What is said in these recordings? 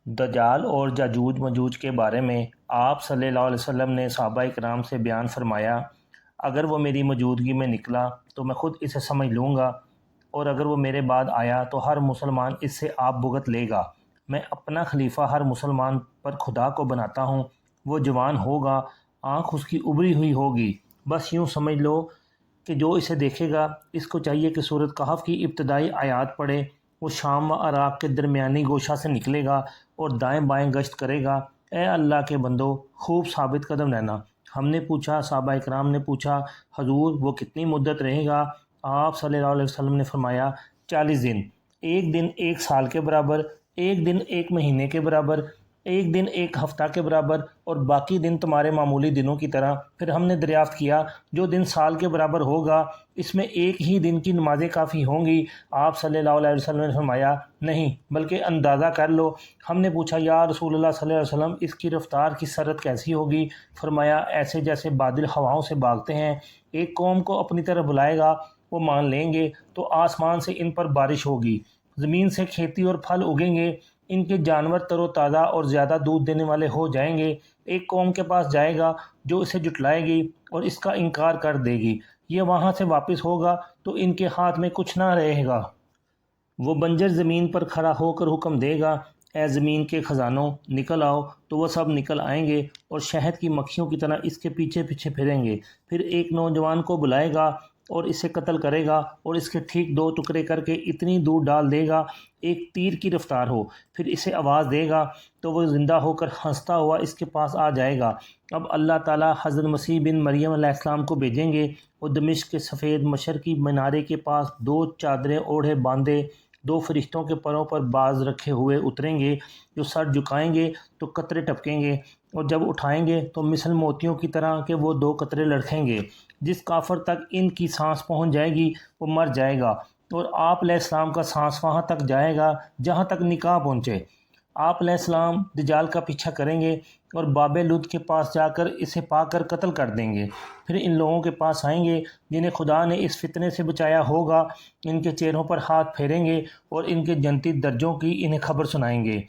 دجال اور یاجوج ماجوج کے بارے میں آپ صلی اللہ علیہ وسلم نے صحابہ کرام سے بیان فرمایا، اگر وہ میری موجودگی میں نکلا تو میں خود اسے سمجھ لوں گا، اور اگر وہ میرے بعد آیا تو ہر مسلمان اس سے آپ بھگت لے گا۔ میں اپنا خلیفہ ہر مسلمان پر خدا کو بناتا ہوں۔ وہ جوان ہوگا، آنکھ اس کی ابری ہوئی ہوگی، بس یوں سمجھ لو کہ جو اسے دیکھے گا اس کو چاہیے کہ سورۃ کہف کی ابتدائی آیات پڑھے۔ وہ شام و عراق کے درمیانی گوشہ سے نکلے گا اور دائیں بائیں گشت کرے گا۔ اے اللہ کے بندو، خوب ثابت قدم رہنا۔ ہم نے پوچھا، صحابہ اکرام نے پوچھا، حضور وہ کتنی مدت رہے گا؟ آپ صلی اللہ علیہ وسلم نے فرمایا 40 دن، ایک دن ایک سال کے برابر، ایک دن ایک مہینے کے برابر، ایک دن ایک ہفتہ کے برابر، اور باقی دن تمہارے معمولی دنوں کی طرح۔ پھر ہم نے دریافت کیا، جو دن سال کے برابر ہوگا اس میں ایک ہی دن کی نمازیں کافی ہوں گی؟ آپ صلی اللہ علیہ وسلم نے فرمایا نہیں، بلکہ اندازہ کر لو۔ ہم نے پوچھا، یا رسول اللہ صلی اللہ علیہ وسلم اس کی رفتار کی سرعت کیسی ہوگی؟ فرمایا ایسے جیسے بادل ہواؤں سے بھاگتے ہیں۔ ایک قوم کو اپنی طرف بلائے گا، وہ مان لیں گے تو آسمان سے ان پر بارش ہوگی، زمین سے کھیتی اور پھل اگیں گے، ان کے جانور تر و تازہ اور زیادہ دودھ دینے والے ہو جائیں گے۔ ایک قوم کے پاس جائے گا جو اسے جھٹلائے گی اور اس کا انکار کر دے گی، یہ وہاں سے واپس ہوگا تو ان کے ہاتھ میں کچھ نہ رہے گا۔ وہ بنجر زمین پر کھڑا ہو کر حکم دے گا، اے زمین کے خزانوں نکل آؤ، تو وہ سب نکل آئیں گے اور شہد کی مکھیوں کی طرح اس کے پیچھے پیچھے پھریں گے۔ پھر ایک نوجوان کو بلائے گا اور اسے قتل کرے گا اور اس کے ٹھیک 2 ٹکڑے کر کے اتنی دور ڈال دے گا ایک تیر کی رفتار ہو۔ پھر اسے آواز دے گا تو وہ زندہ ہو کر ہنستا ہوا اس کے پاس آ جائے گا۔ اب اللہ تعالیٰ حضرت مسیح بن مریم علیہ السلام کو بھیجیں گے، وہ دمشق کے سفید مشرقی مینارے کے پاس 2 چادریں اوڑھے باندھے 2 فرشتوں کے پروں پر باز رکھے ہوئے اتریں گے، جو سر جھکائیں گے تو قطرے ٹپکیں گے، اور جب اٹھائیں گے تو مثل موتیوں کی طرح کہ وہ 2 قطرے لڑکھیں گے۔ جس کافر تک ان کی سانس پہنچ جائے گی وہ مر جائے گا، اور آپ علیہ السلام کا سانس وہاں تک جائے گا جہاں تک نکاح پہنچے۔ آپ علیہ السلام دجال کا پیچھا کریں گے اور باب لد کے پاس جا کر اسے پا کر قتل کر دیں گے۔ پھر ان لوگوں کے پاس آئیں گے جنہیں خدا نے اس فتنے سے بچایا ہوگا، ان کے چہروں پر ہاتھ پھیریں گے اور ان کے جنتی درجوں کی انہیں خبر سنائیں گے۔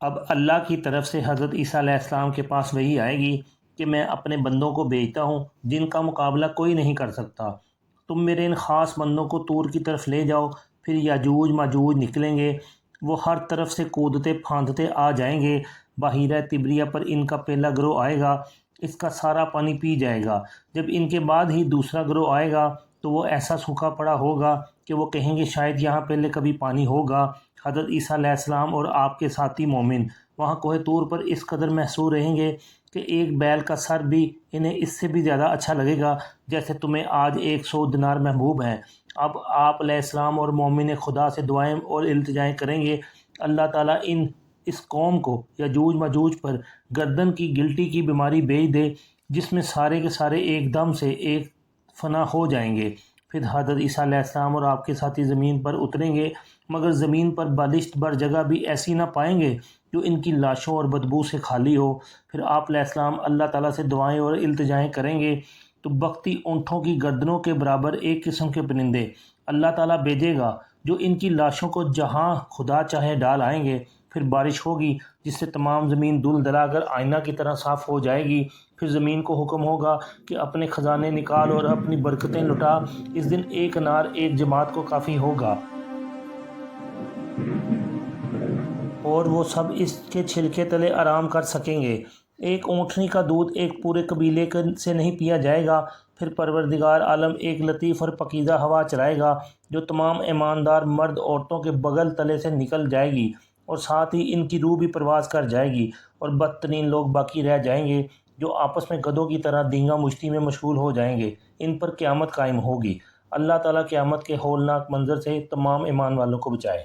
اب اللہ کی طرف سے حضرت عیسیٰ علیہ السلام کے پاس وحی آئے گی کہ میں اپنے بندوں کو بھیجتا ہوں جن کا مقابلہ کوئی نہیں کر سکتا۔ تم میرے ان خاص بندوں کو طور کی طرف لے جاؤ۔ پھر یاجوج ماجوج نکلیں گے، وہ ہر طرف سے کودتے پھاندتے آ جائیں گے۔ بحیرہ طبریہ پر ان کا پہلا گروہ آئے گا، اس کا سارا پانی پی جائے گا۔ جب ان کے بعد ہی دوسرا گروہ آئے گا تو وہ ایسا سوکھا پڑا ہوگا کہ وہ کہیں گے شاید یہاں پہلے کبھی پانی ہوگا۔ حضرت عیسیٰ علیہ السلام اور آپ کے ساتھی مومن وہاں کوہ طور پر اس قدر محصور رہیں گے کہ ایک بیل کا سر بھی انہیں اس سے بھی زیادہ اچھا لگے گا جیسے تمہیں آج 100 دینار محبوب ہیں۔ اب آپ علیہ السلام اور مومن خدا سے دعائیں اور التجائیں کریں گے، اللہ تعالیٰ اس قوم کو یاجوج ماجوج پر گردن کی گلٹی کی بیماری بھیج دے، جس میں سارے کے سارے ایک دم سے ایک فنا ہو جائیں گے۔ پھر حضرت عیسیٰ علیہ السلام اور آپ کے ساتھی زمین پر اتریں گے، مگر زمین پر بالشت بر جگہ بھی ایسی نہ پائیں گے جو ان کی لاشوں اور بدبو سے خالی ہو۔ پھر آپ علیہ السلام اللہ تعالیٰ سے دعائیں اور التجائیں کریں گے تو بغتی اونٹوں کی گردنوں کے برابر ایک قسم کے پرندے اللہ تعالیٰ بھیجے گا جو ان کی لاشوں کو جہاں خدا چاہے ڈال آئیں گے۔ پھر بارش ہوگی جس سے تمام زمین دل دلا کر آئینہ کی طرح صاف ہو جائے گی۔ پھر زمین کو حکم ہوگا کہ اپنے خزانے نکال اور اپنی برکتیں لٹا۔ اس دن ایک انار ایک جماعت کو کافی ہوگا، اور وہ سب اس کے چھلکے تلے آرام کر سکیں گے۔ ایک اونٹنی کا دودھ ایک پورے قبیلے سے نہیں پیا جائے گا۔ پھر پروردگار عالم ایک لطیف اور پاکیزہ ہوا چلائے گا جو تمام ایماندار مرد عورتوں کے بغل تلے سے نکل جائے گی، اور ساتھ ہی ان کی روح بھی پرواز کر جائے گی، اور بدترین لوگ باقی رہ جائیں گے جو آپس میں گدھوں کی طرح دینگا مشتی میں مشغول ہو جائیں گے۔ ان پر قیامت قائم ہوگی۔ اللہ تعالیٰ قیامت کے ہولناک منظر سے تمام ایمان والوں کو بچائے۔